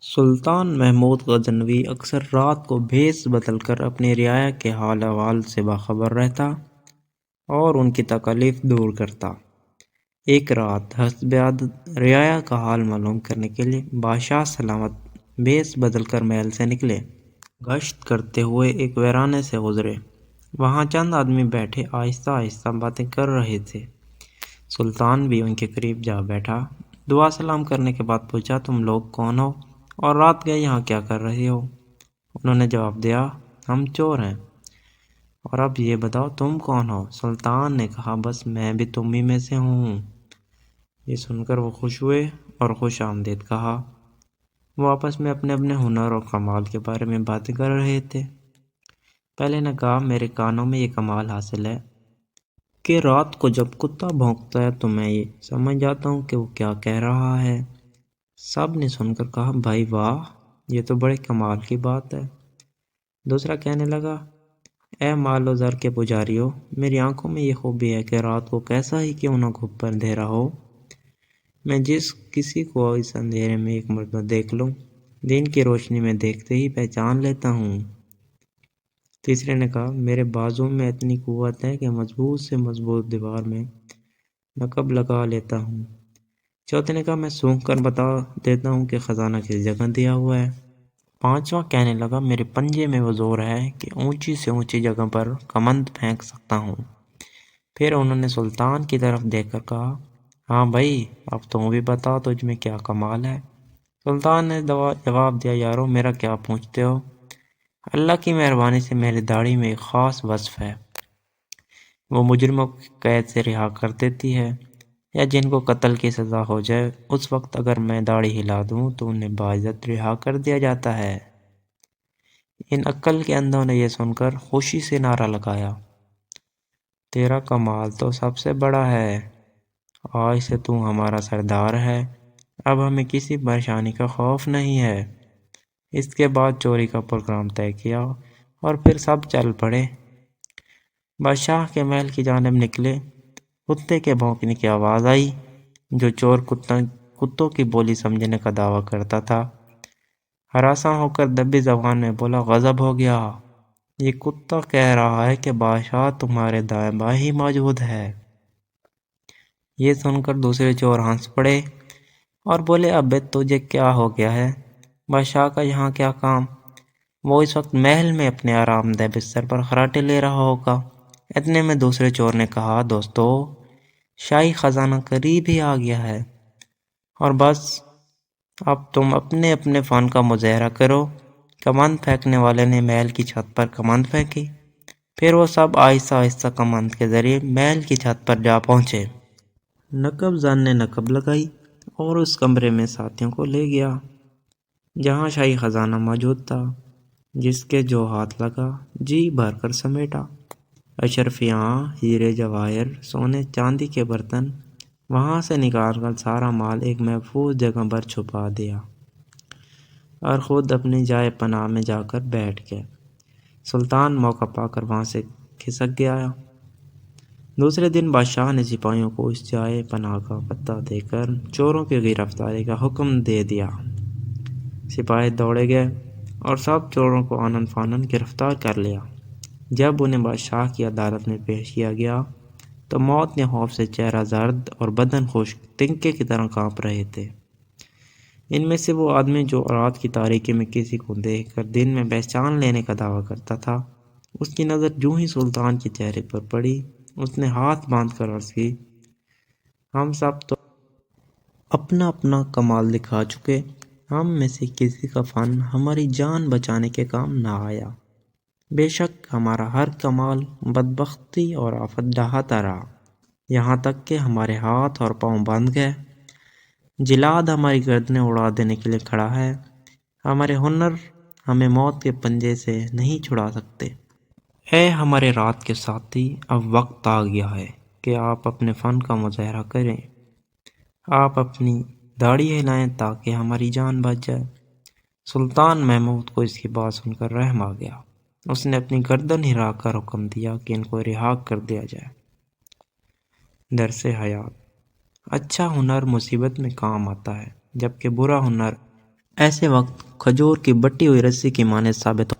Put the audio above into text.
سلطان محمود غزنوی اکثر رات کو بھیس بدل کر اپنی رعایا کے حال احوال سے باخبر رہتا اور ان کی تکالیف دور کرتا۔ ایک رات حسب عادت رعایا کا حال معلوم کرنے کے لیے بادشاہ سلامت بھیس بدل کر محل سے نکلے۔ گشت کرتے ہوئے ایک ویرانے سے گزرے۔ وہاں چند آدمی بیٹھے آہستہ آہستہ باتیں کر رہے تھے۔ سلطان بھی ان کے قریب جا بیٹھا۔ دعا سلام کرنے کے بعد پوچھا، تم لوگ کون ہو اور رات گئے یہاں کیا کر رہے ہو؟ انہوں نے جواب دیا، ہم چور ہیں۔ اور اب یہ بتاؤ تم کون ہو؟ سلطان نے کہا، بس میں بھی تم ہی میں سے ہوں۔ یہ سن کر وہ خوش ہوئے اور خوش آمدید کہا۔ وہ آپس میں اپنے اپنے ہنر اور کمال کے بارے میں باتیں کر رہے تھے۔ پہلے نے کہا، میرے کانوں میں یہ کمال حاصل ہے کہ رات کو جب کتا بھونکتا ہے تو میں یہ سمجھ جاتا ہوں کہ وہ کیا کہہ رہا ہے۔ سب نے سن کر کہا، بھائی واہ، یہ تو بڑے کمال کی بات ہے۔ دوسرا کہنے لگا، اے مال و زر کے پجاریوں، میری آنکھوں میں یہ خوبی ہے کہ رات کو کیسا ہی کیوں نہ گھپ پر اندھیرا ہو، میں جس کسی کو اس اندھیرے میں ایک مرتبہ دیکھ لوں، دن کی روشنی میں دیکھتے ہی پہچان لیتا ہوں۔ تیسرے نے کہا، میرے بازو میں اتنی قوت ہے کہ مضبوط سے مضبوط دیوار میں نقب لگا لیتا ہوں۔ چوتھے نے کہا، میں سونگھ کر بتا دیتا ہوں کہ خزانہ کس جگہ دیا ہوا ہے۔ پانچواں کہنے لگا، میرے پنجے میں وہ زور ہے کہ اونچی سے اونچی جگہ پر کمند پھینک سکتا ہوں۔ پھر انہوں نے سلطان کی طرف دیکھ کر کہا، ہاں بھائی، اب تم بھی بتاؤ تجھ میں کیا کمال ہے؟ سلطان نے جواب دیا، یارو میرا کیا پوچھتے ہو؟ اللہ کی مہربانی سے میری داڑھی میں ایک خاص وصف ہے، وہ مجرموں کی قید سے رہا کر دیتی ہے، یا جن کو قتل کی سزا ہو جائے اس وقت اگر میں داڑھی ہلا دوں تو انہیں باعزت رہا کر دیا جاتا ہے۔ ان عقل کے اندھوں نے یہ سن کر خوشی سے نعرہ لگایا، تیرا کمال تو سب سے بڑا ہے، آج سے تو ہمارا سردار ہے، اب ہمیں کسی پریشانی کا خوف نہیں ہے۔ اس کے بعد چوری کا پروگرام طے کیا اور پھر سب چل پڑے۔ بادشاہ کے محل کی جانب نکلے۔ کتے کے بھونکنے کی آواز آئی۔ جو چور کتوں کی بولی سمجھنے کا دعویٰ کرتا تھا، ہراساں ہو کر دبی زبان میں بولا، غضب ہو گیا، یہ کتا کہہ رہا ہے کہ بادشاہ تمہارے دائیں بائیں ہی موجود ہے۔ یہ سن کر دوسرے چور ہنس پڑے اور بولے، ابے تجھے کیا ہو گیا ہے؟ بادشاہ کا یہاں کیا کام؟ وہ اس وقت محل میں اپنے آرام دہ بستر پر خراٹے لے رہا ہوگا۔ اتنے میں دوسرے چور نے کہا، دوستو، شاہی خزانہ قریب ہی آ گیا ہے اور بس اب تم اپنے اپنے فن کا مظاہرہ کرو۔ کمند پھینکنے والے نے محل کی چھت پر کمند پھینکی۔ پھر وہ سب آہستہ آہستہ کمند کے ذریعے محل کی چھت پر جا پہنچے۔ نقب زن نے نقب لگائی اور اس کمرے میں ساتھیوں کو لے گیا جہاں شاہی خزانہ موجود تھا، جس کے جو ہاتھ لگا جی بھر کر سمیٹا۔ اشرفیاں، ہیرے جواہر، سونے چاندی کے برتن وہاں سے نکال کر سارا مال ایک محفوظ جگہ پر چھپا دیا اور خود اپنی جائے پناہ میں جا کر بیٹھ گیا۔ سلطان موقع پا کر وہاں سے کھسک گیا۔ دوسرے دن بادشاہ نے سپاہیوں کو اس جائے پناہ کا پتہ دے کر چوروں کی گرفتاری کا حکم دے دیا۔ سپاہی دوڑے گئے اور سب چوروں کو آنن فانن گرفتار کر لیا۔ جب انہیں بادشاہ کی عدالت میں پیش کیا گیا تو موت کے خوف سے چہرہ زرد اور بدن خشک تنکے کی طرح کانپ رہے تھے۔ ان میں سے وہ آدمی جو رات کی تاریکی میں کسی کو دیکھ کر دن میں پہچان لینے کا دعویٰ کرتا تھا، اس کی نظر جوں ہی سلطان کے چہرے پر پڑی، اس نے ہاتھ باندھ کر عرض کی، ہم سب تو اپنا اپنا کمال دکھا چکے، ہم میں سے کسی کا فن ہماری جان بچانے کے کام نہ آیا۔ بے شک ہمارا ہر کمال بدبختی اور آفت ڈھاتا رہا، یہاں تک کہ ہمارے ہاتھ اور پاؤں باندھ گئے۔ جلاد ہماری گردنیں اڑا دینے کے لیے کھڑا ہے، ہمارے ہنر ہمیں موت کے پنجے سے نہیں چھڑا سکتے۔ اے ہمارے رات کے ساتھی، اب وقت آ گیا ہے کہ آپ اپنے فن کا مظاہرہ کریں، آپ اپنی داڑھی ہلائیں تاکہ ہماری جان بچ جائے۔ سلطان محمود کو اس کی بات سن کر رحم آ گیا۔ اس نے اپنی گردن ہلا کر حکم دیا کہ ان کو رہا کر دیا جائے۔ درس حیات: اچھا ہنر مصیبت میں کام آتا ہے، جبکہ برا ہنر ایسے وقت کھجور کی بٹی ہوئی رسی کی مانند ثابت